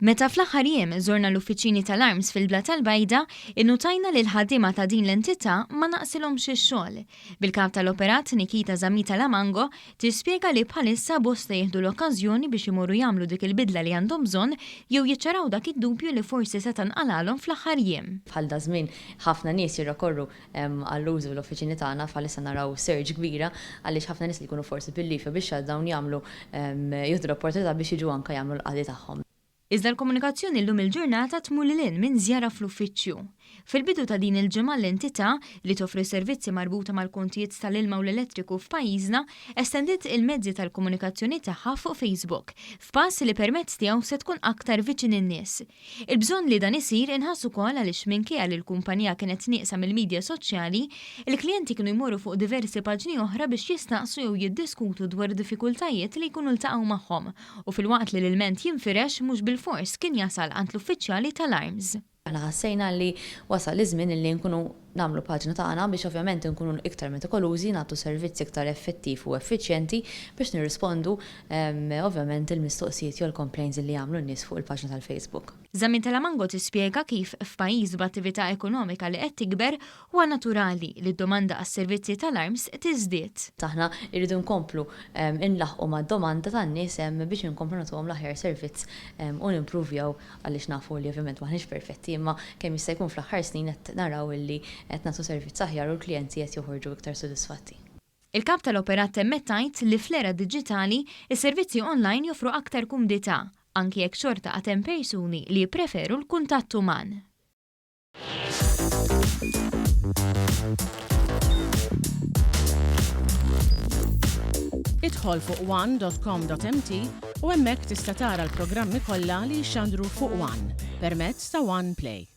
Meta fl-aħħar jiem żorna l-uffiċini tal-arms fil-Bla tal-Bajda, innutajna li l-ħaddiema ta' din l-entità ma naqsilhomx ix-xogħol. Bil-kap tal-operat Nikita Zamita Lamango tispjega li bħalissa bosta jieħdu l-okkażjoni biex imorru jagħmlu dik il-bidla li għandhom bżonn jew jiċċaraw dak id-dubju li forsi se tanqalalhom fl-aħħar jiem. Bħal da żmien ħafna nies jirrikorru għall-użu l-uffiċini tagħna bħalissa naraw surge kbira għaliex ħafna nies li jkunu forsi bil-lifa biex dawn jagħmlu jieħdu l-opportunità biex jiġu anke jagħmlu l-qadi tagħhom. Iżda l-komunikazzjoni llum il-ġurnata tmur lil minn żjara fl-uffiċċju. Fil-bidu ta' din il-ġimgħa l-entità li toffri servizzi marbuta mal-kontijiet tal-ilma u l-elettriku f'pajjiżna estendiet il-mezzi tal-komunikazzjoni tagħha fuq Facebook, f'pass li permezz tiegħu se tkun aktar viċin in-nies. Il-bżonn li dan isir inħassu wkoll għaliex minkejja li l-kumpanija kienet nieqsa mill-midja soċjali, il-klijenti kienu jmorru fuq diversi paġni oħra biex jistaqsu jew jiddiskutu dwar diffikultajiet li jkunu ltaqgħu magħhom u filwaqt li l-ilment jinfirex mhux bil-fors kien jasal għand l-uffiċjali tal-arms. Aħna ħassejna li wasal iż-żmien li nkunu nagħmlu paġna tagħna biex ovvjament nkunu iktar metikolużi, nagħtu servizzi iktar effettiv u effiċjenti biex nirrispondu ovvjament il-mistoqsijiet jew l-complaints li jagħmlu n-nies fuq il-paġna tal-Facebook. Zamita Lamango tispjega kif f'pajjiż b'attività ekonomika li qed tikber huwa naturali li d-domanda għas-servizzi tal-arms tiżdied. Aħna rridu nkomplu inlaħqu mad-domanda tan-nies biex inkomplu nagħtuhom l-aħjar servizz u nimpruvjaw għaliex nafu li ovvjament maħniex perfetti imma kemm jista' jkun fl-aħħar snin qed naraw illi qed nagħtu servizz aħjar u l-klijenti qed joħorġu iktar sodisfatti. Il-kap tal-operat temmet tgħid li fl-era diġitali is-servizzi online joffru aktar kumdità, anki jekk xorta għad hemm persuni li jippreferu l-kuntatt uman. Idħol fuq one.com.mt u hemmhekk tista' tara l-programmi kollha li jxandru fuq One permezz ta' One Play.